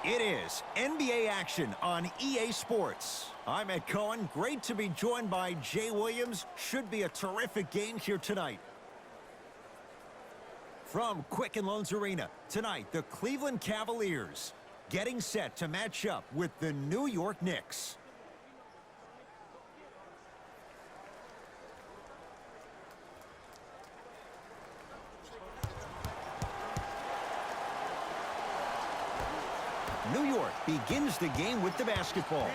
It is NBA action on EA Sports. I'm Ed Cohen. Great to be joined by Jay Williams. Should be a terrific game here tonight. From Quicken Loans Arena, tonight the Cleveland Cavaliers getting set to match up with the New York Knicks. New York begins the game with the basketball.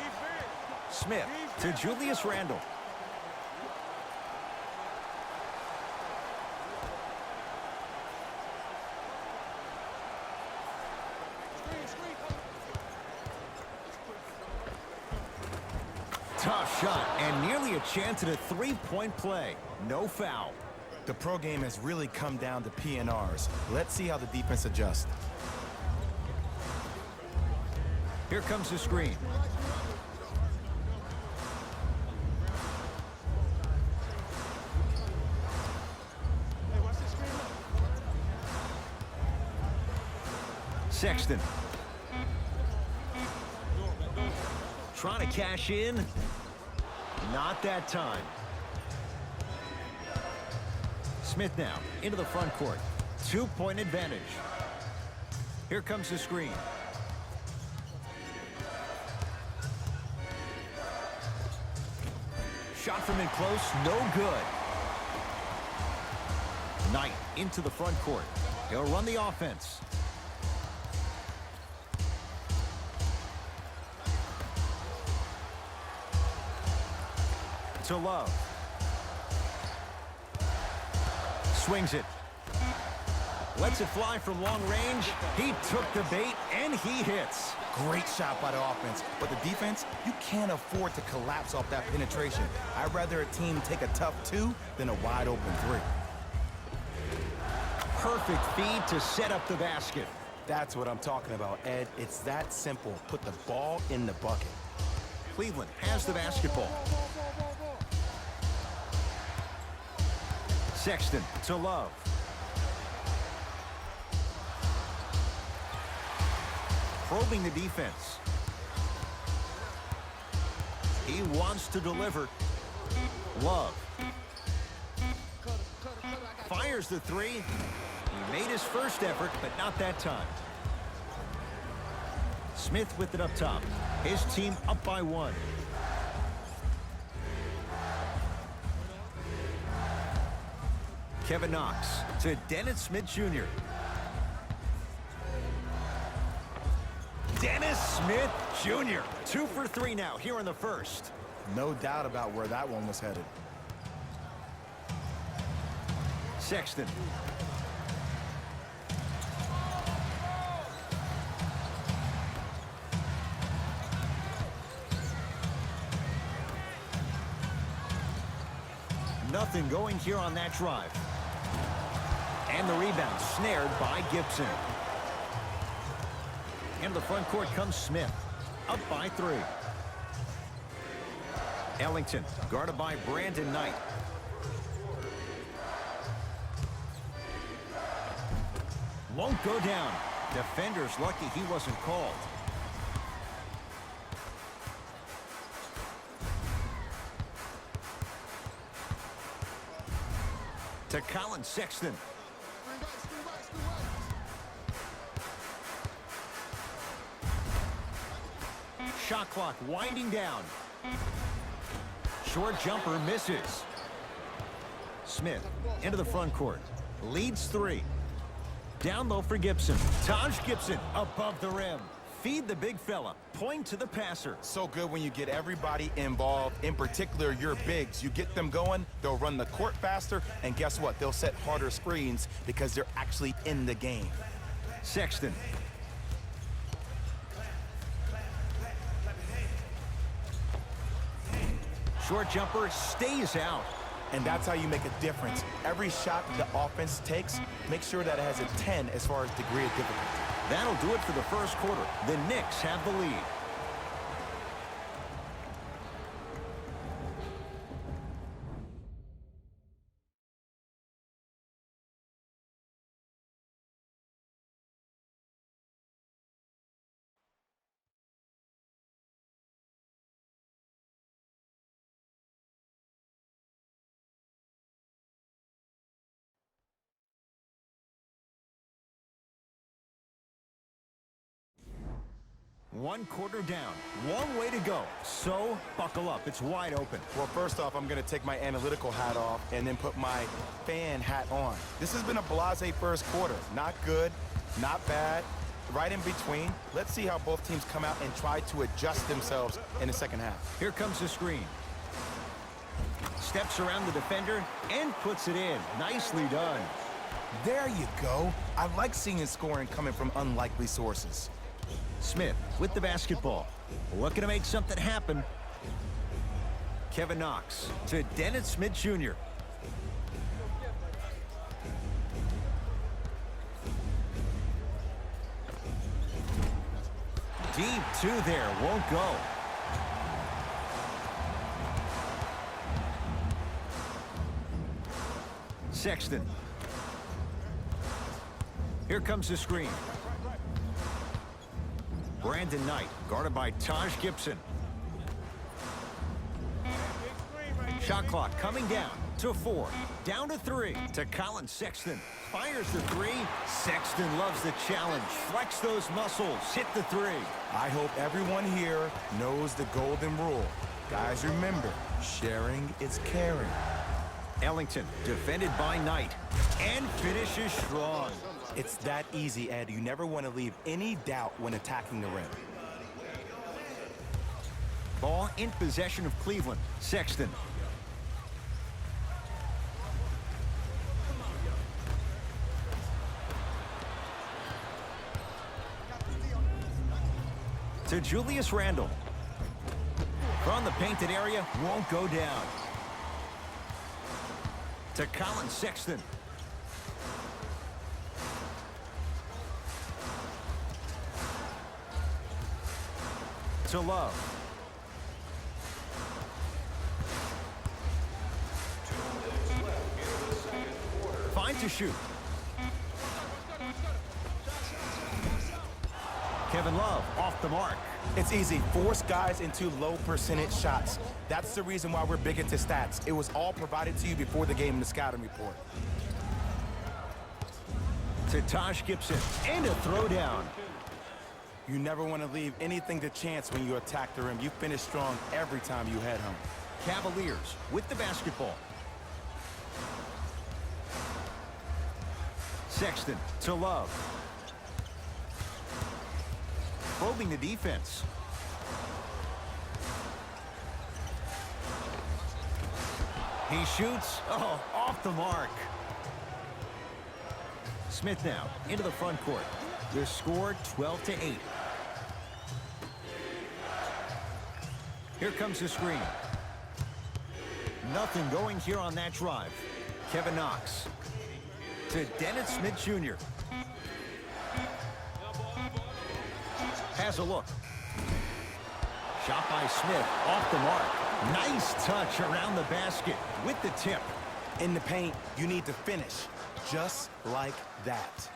Smith to Julius Randle. Tough shot and nearly a chance at a three-point play. No foul. The pro game has really come down to PNRs. Let's see how the defense adjusts. Here comes the screen. Sexton. Trying to cash in. Not that time. Smith now into the front court. Two-point advantage. Here comes the screen. Shot from in close, no good. Knight into the front court. He'll run the offense. To Love. Swings it. Lets it fly from long range. He took the bait, and he hits. Great shot by the offense, but the defense, you can't afford to collapse off that penetration. I'd rather a team take a tough two than a wide open three. Perfect feed to set up the basket. That's what I'm talking about, Ed. It's that simple. Put the ball in the bucket. Cleveland has the basketball. Sexton to Love. Probing the defense. He wants to deliver. Love. Fires the three. He made his first effort, but not that time. Smith with it up top. His team up by one. Kevin Knox to Dennis Smith Jr. Dennis Smith Jr. 2 for 3 now here in the first. No doubt about where that one was headed. Sexton. Nothing going here on that drive. And the rebound snared by Gibson. In the front court comes Smith. Up by 3. Ellington guarded by Brandon Knight. Won't go down. Defender's lucky he wasn't called. To Colin Sexton. Shot clock winding down. Short jumper misses. Smith into the front court. Leads 3. Down low for Gibson. Taj Gibson above the rim. Feed the big fella. Point to the passer. So good when you get everybody involved, in particular your bigs. You get them going, they'll run the court faster, and guess what? They'll set harder screens because they're actually in the game. Sexton. Short jumper stays out. And that's how you make a difference. Every shot the offense takes, make sure that it has a 10 as far as degree of difficulty. That'll do it for the first quarter. The Knicks have the lead. 1 quarter down. Long way to go. So, buckle up. It's wide open. Well, first off, I'm going to take my analytical hat off and then put my fan hat on. This has been a blasé first quarter. Not good, not bad, right in between. Let's see how both teams come out and try to adjust themselves in the second half. Here comes the screen. Steps around the defender and puts it in. Nicely done. There you go. I like seeing scoring coming from unlikely sources. Smith with the basketball. Looking to make something happen. Kevin Knox to Dennis Smith Jr. Deep two there, won't go. Sexton. Here comes the screen. Brandon Knight, guarded by Taj Gibson. Shot clock coming down to 4. Down to 3 to Colin Sexton. Fires the 3. Sexton loves the challenge. Flex those muscles. Hit the 3. I hope everyone here knows the golden rule. Guys, remember, sharing is caring. Ellington, defended by Knight, and finishes strong. It's that easy, Ed. You never want to leave any doubt when attacking the rim. Ball in possession of Cleveland. Sexton. To Julius Randle. From the painted area, won't go down. To Colin Sexton. To Love. Fine to shoot. Kevin Love off the mark. It's easy. Force guys into low percentage shots. That's the reason why we're big into stats. It was all provided to you before the game in the scouting report. To Taj Gibson. And a throwdown. You never want to leave anything to chance when you attack the rim. You finish strong every time you head home. Cavaliers with the basketball. Sexton to Love. Probing the defense. He shoots. Oh, off the mark. Smith now into the front court. The score 12-8. Here comes the screen. Nothing going here on that drive. Kevin Knox to Dennis Smith Jr. Has a look. Shot by Smith off the mark. Nice touch around the basket with the tip. In the paint, you need to finish just like that.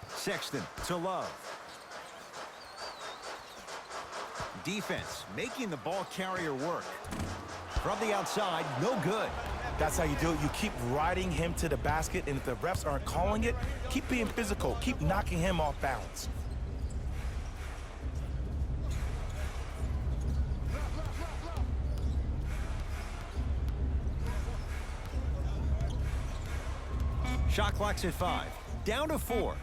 Sexton to Love. Defense making the ball carrier work. From the outside, no good. That's how you do it. You keep riding him to the basket, and if the refs aren't calling it, keep being physical. Keep knocking him off balance. Shot clock's at 5. Down to 4.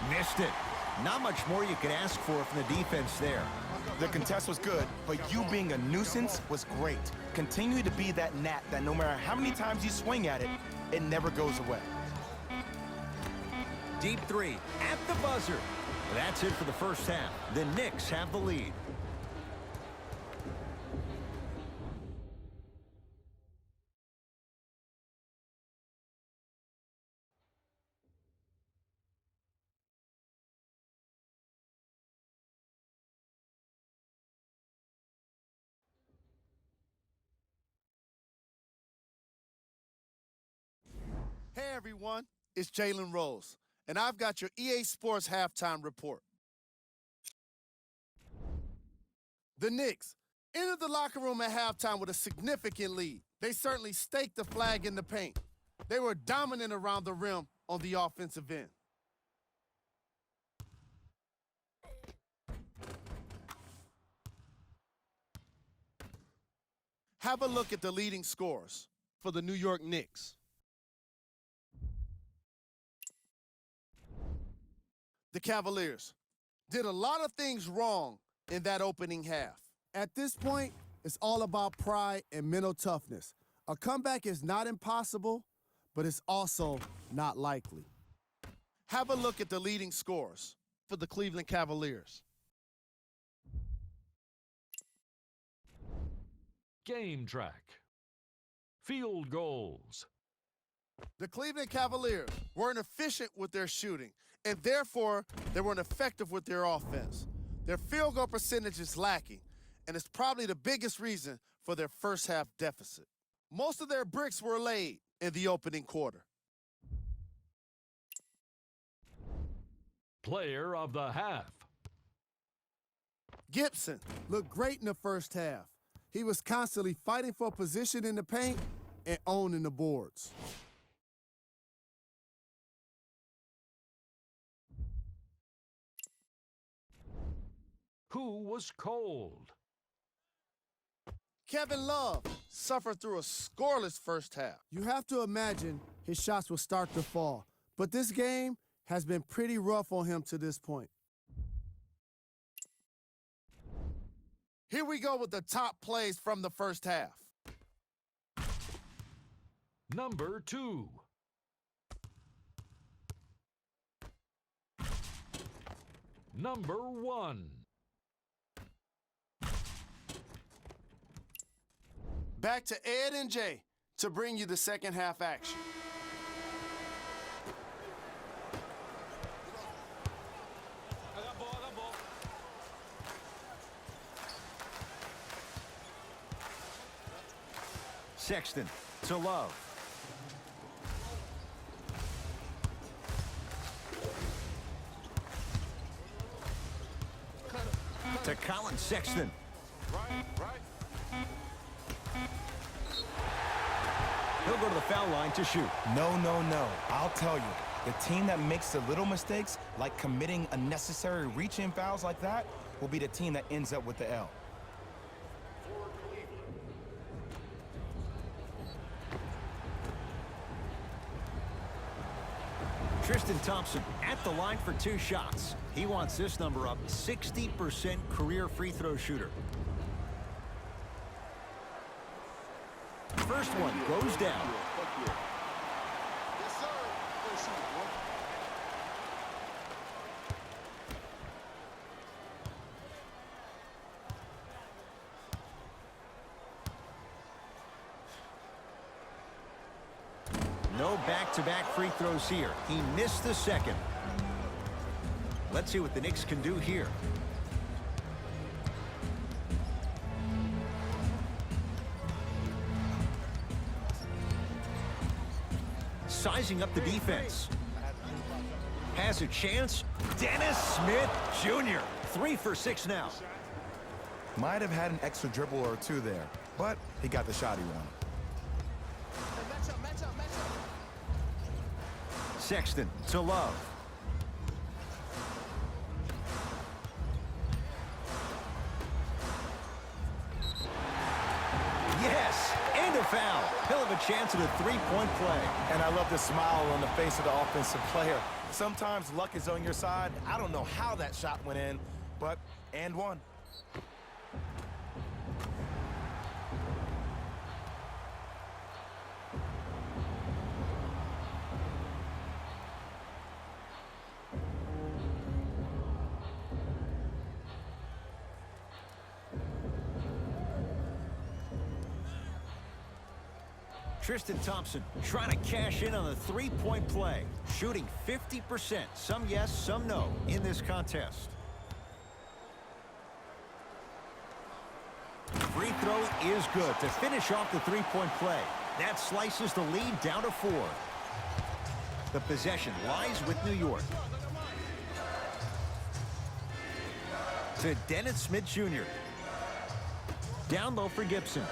Missed it. Not much more you could ask for from the defense there. The contest was good, but you being a nuisance was great. Continue to be that gnat that no matter how many times you swing at it, it never goes away. Deep 3 at the buzzer. That's it for the first half. The Knicks have the lead. Hey everyone, it's Jalen Rose, and I've got your EA Sports halftime report. The Knicks entered the locker room at halftime with a significant lead. They certainly staked the flag in the paint. They were dominant around the rim on the offensive end. Have a look at the leading scorers for the New York Knicks. The Cavaliers did a lot of things wrong in that opening half. At this point, it's all about pride and mental toughness. A comeback is not impossible, but it's also not likely. Have a look at the leading scorers for the Cleveland Cavaliers. Game track. Field goals. The Cleveland Cavaliers weren't efficient with their shooting, and therefore they weren't effective with their offense. Their field goal percentage is lacking, and it's probably the biggest reason for their first half deficit. Most of their bricks were laid in the opening quarter. Player of the half. Gibson looked great in the first half. He was constantly fighting for position in the paint and owning the boards. Who was cold? Kevin Love suffered through a scoreless first half. You have to imagine his shots will start to fall, but this game has been pretty rough on him to this point. Here we go with the top plays from the first half. Number 2. Number 1. Back to Ed and Jay to bring you the second half action. Sexton to Love. To Colin Sexton. He'll go to the foul line to shoot. No, no, no. I'll tell you, the team that makes the little mistakes, like committing unnecessary reach-in fouls like that, will be the team that ends up with the L. Tristan Thompson at the line for 2 shots. He wants this number up, 60% career free throw shooter. First one goes down. Yes, sir. No back-to-back free throws here. He missed the second. Let's see what the Knicks can do here. Sizing up the defense. Has a chance. Dennis Smith Jr. 3 for 6 now. Might have had an extra dribble or 2 there, but he got the shot he wanted. Sexton to Love. Yes, and a foul. He'll have a chance at a 3-point play. And I love the smile on the face of the offensive player. Sometimes luck is on your side. I don't know how that shot went in, but and one. Tristan Thompson trying to cash in on the 3-point play. Shooting 50%. Some yes, some no in this contest. Free throw is good to finish off the 3-point play. That slices the lead down to 4. The possession lies with New York. To Dennis Smith Jr. Down low for Gibson.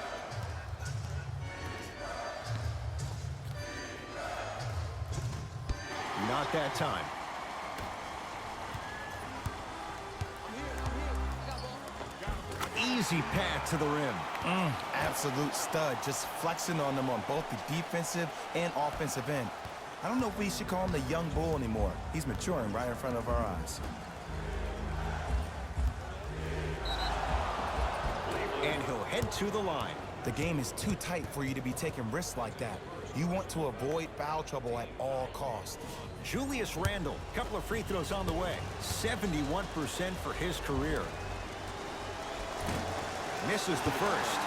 Not that time. easy path to the rim. Absolute stud, just flexing on them on both the defensive and offensive end. I don't know if we should call him the young bull anymore. He's maturing right in front of our eyes. And he'll head to the line. The game is too tight for you to be taking risks like that. You want to avoid foul trouble at all costs. Julius Randle, couple of free throws on the way. 71% for his career. Misses the first.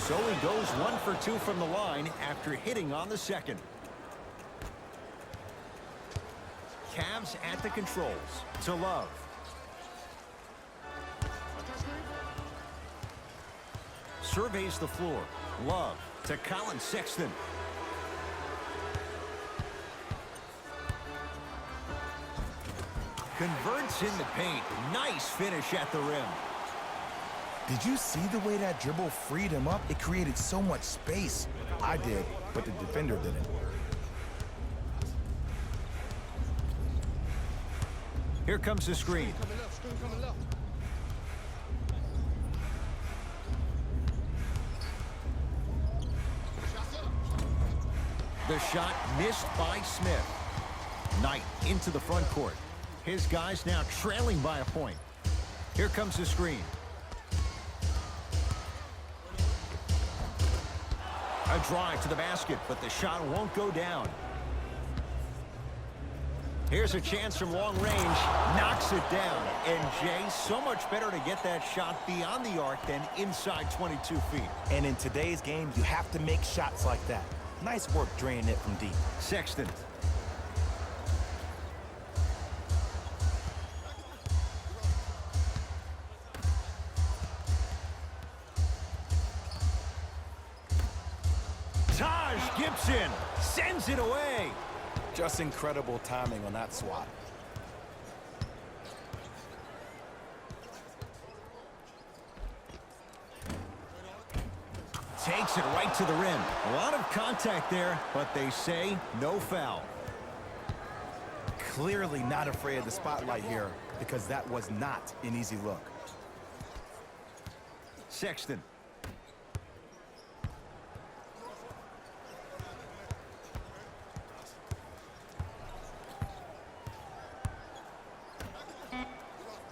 So he goes 1 for 2 from the line after hitting on the second. Cavs at the controls. To Love. Surveys the floor. Love to Colin Sexton. Converts in the paint. Nice finish at the rim. Did you see the way that dribble freed him up? It created so much space. I did, but the defender didn't. Here comes the screen. The shot missed by Smith. Knight into the front court. His guys now trailing by a point. Here comes the screen. A drive to the basket, but the shot won't go down. Here's a chance from long range. Knocks it down. And Jay, so much better to get that shot beyond the arc than inside 22 feet. And in today's game, you have to make shots like that. Nice work draining it from deep. Sexton. Taj Gibson sends it away. Just incredible timing on that swat. Takes it right to the rim. A lot of contact there, but they say no foul. Clearly not afraid of the spotlight here because that was not an easy look. Sexton.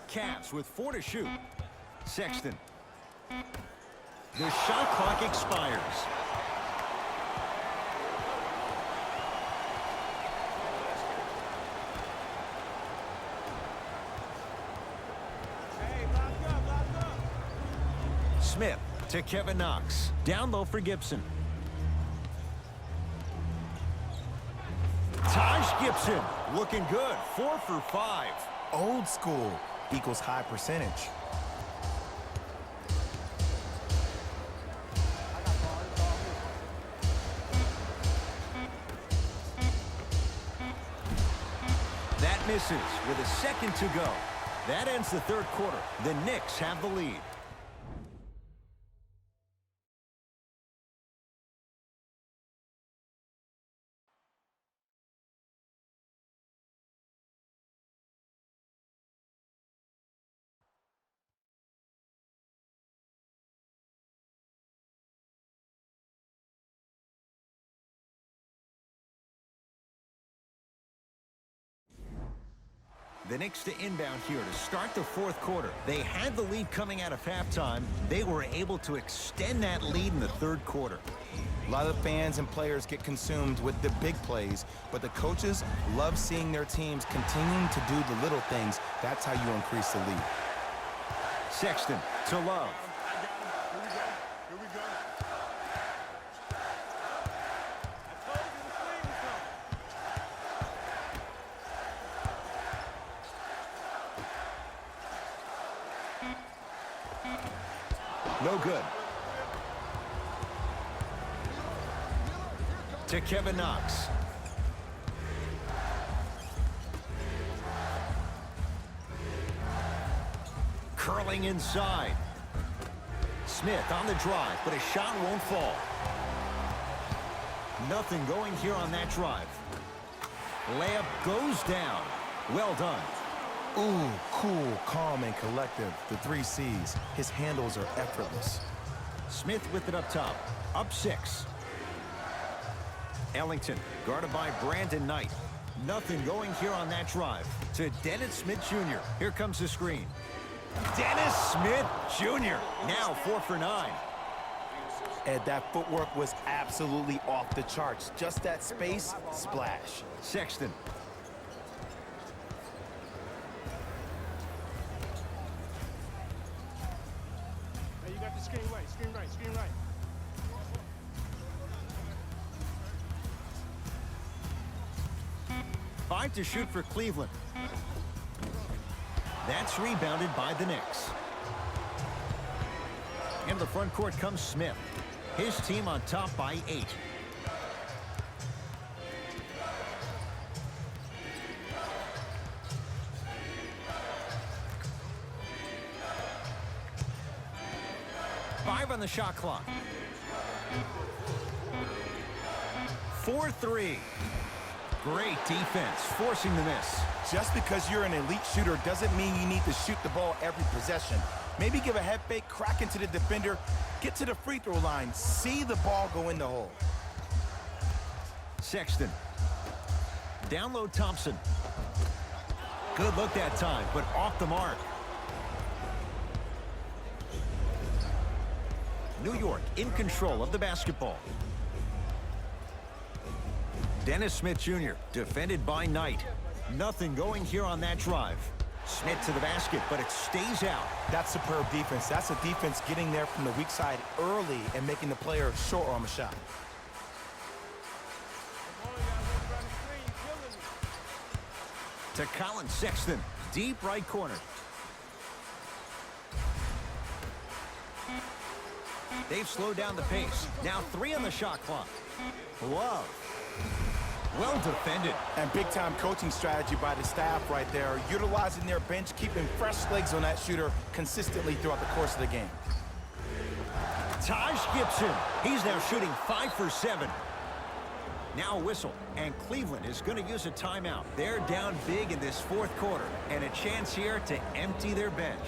Cavs with 4 to shoot. Sexton. The shot clock expires. Smith to Kevin Knox. Down low for Gibson. Taj Gibson looking good. 4 for 5. Old school equals high percentage. That misses with a second to go. That ends the third quarter. The Knicks have the lead. The Knicks to inbound here to start the fourth quarter. They had the lead coming out of halftime. They were able to extend that lead in the third quarter. A lot of fans and players get consumed with the big plays, but the coaches love seeing their teams continuing to do the little things. That's how you increase the lead. Sexton to Love. No good. To Kevin Knox. Curling inside. Smith on the drive, but a shot won't fall. Nothing going here on that drive. Layup goes down. Well done. Ooh, cool, calm, and collective. The 3 C's. His handles are effortless. Smith with it up top. Up 6. Ellington guarded by Brandon Knight. Nothing going here on that drive. To Dennis Smith Jr. Here comes the screen. Dennis Smith Jr. Now 4 for 9. Ed, that footwork was absolutely off the charts. Just that space, splash. Sexton. Hey, you got the screen right, screen right, screen right. Five to shoot for Cleveland. That's rebounded by the Knicks. In the front court comes Smith. His team on top by 8. Five on the shot clock. 4-3. Great defense, forcing the miss. Just because you're an elite shooter doesn't mean you need to shoot the ball every possession. Maybe give a head fake, crack into the defender, get to the free throw line, see the ball go in the hole. Sexton. Down low Thompson. Good look that time, but off the mark. New York in control of the basketball. Dennis Smith Jr. defended by Knight. Nothing going here on that drive. Smith to the basket, but it stays out. That's superb defense. That's a defense getting there from the weak side early and making the player short arm a shot. To Colin Sexton, deep right corner. They've slowed down the pace. Now 3 on the shot clock. Love. Well defended. And big-time coaching strategy by the staff right there, utilizing their bench, keeping fresh legs on that shooter consistently throughout the course of the game. Taj Gibson. He's now shooting 5 for 7. Now a whistle, and Cleveland is going to use a timeout. They're down big in this 4th quarter, and a chance here to empty their bench.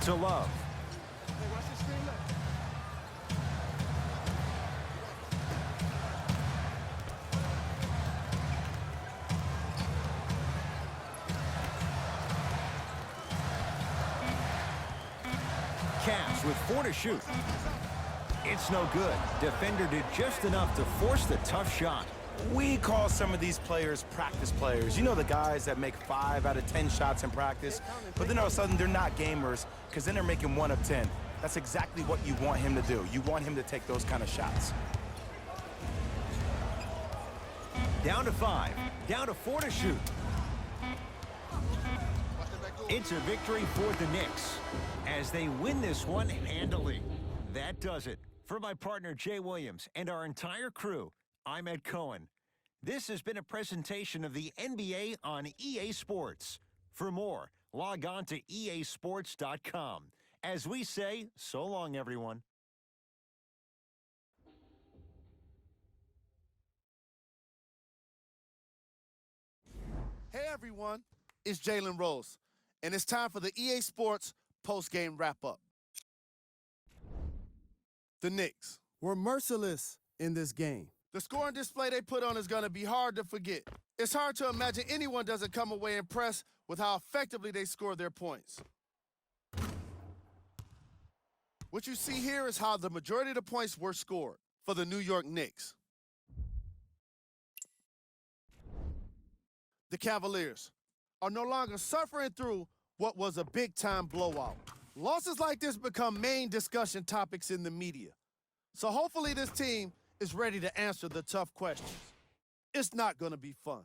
To Love. Hey, watch the screen left. Cavs with 4 to shoot. It's no good. Defender did just enough to force the tough shot. We call some of these players practice players. You know, the guys that make 5 out of 10 shots in practice, but then all of a sudden they're not gamers because then they're making 1 of 10. That's exactly what you want him to do. You want him to take those kind of shots. Down to 5. Down to 4 to shoot. It's a victory for the Knicks as they win this one handily. That does it. For my partner Jay Williams and our entire crew, I'm Ed Cohen. This has been a presentation of the NBA on EA Sports. For more, log on to easports.com. As we say, so long, everyone. Hey everyone, it's Jalen Rose, and it's time for the EA Sports post-game wrap-up. The Knicks were merciless in this game. The scoring display they put on is going to be hard to forget. It's hard to imagine anyone doesn't come away impressed with how effectively they score their points. What you see here is how the majority of the points were scored for the New York Knicks. The Cavaliers are no longer suffering through what was a big-time blowout. Losses like this become main discussion topics in the media. So hopefully this team is ready to answer the tough questions. It's not going to be fun.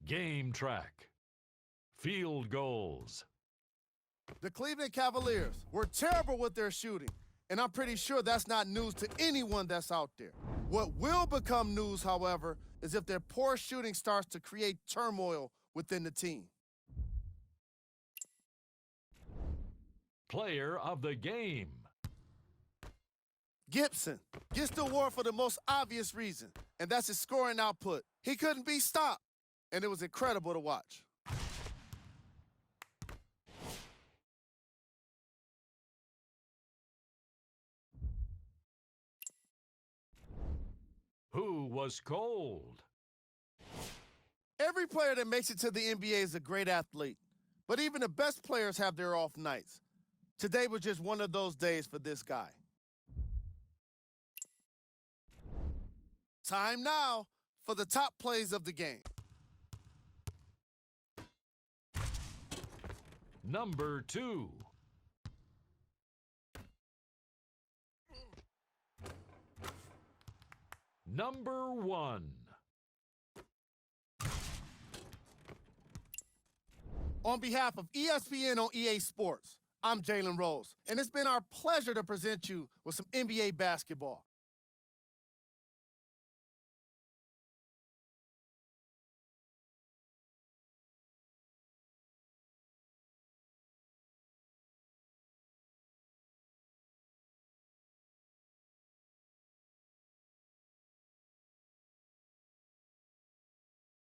Game track. Field goals. The Cleveland Cavaliers were terrible with their shooting, and I'm pretty sure that's not news to anyone that's out there. What will become news, however, is if their poor shooting starts to create turmoil within the team. Player of the game. Gibson gets the award for the most obvious reason, and that's his scoring output. He couldn't be stopped, and it was incredible to watch. Who was cold? Every player that makes it to the NBA is a great athlete, but even the best players have their off nights. Today was just one of those days for this guy. Time now for the top plays of the game. Number 2. Number 1. On behalf of ESPN on EA Sports, I'm Jalen Rose, and it's been our pleasure to present you with some NBA basketball.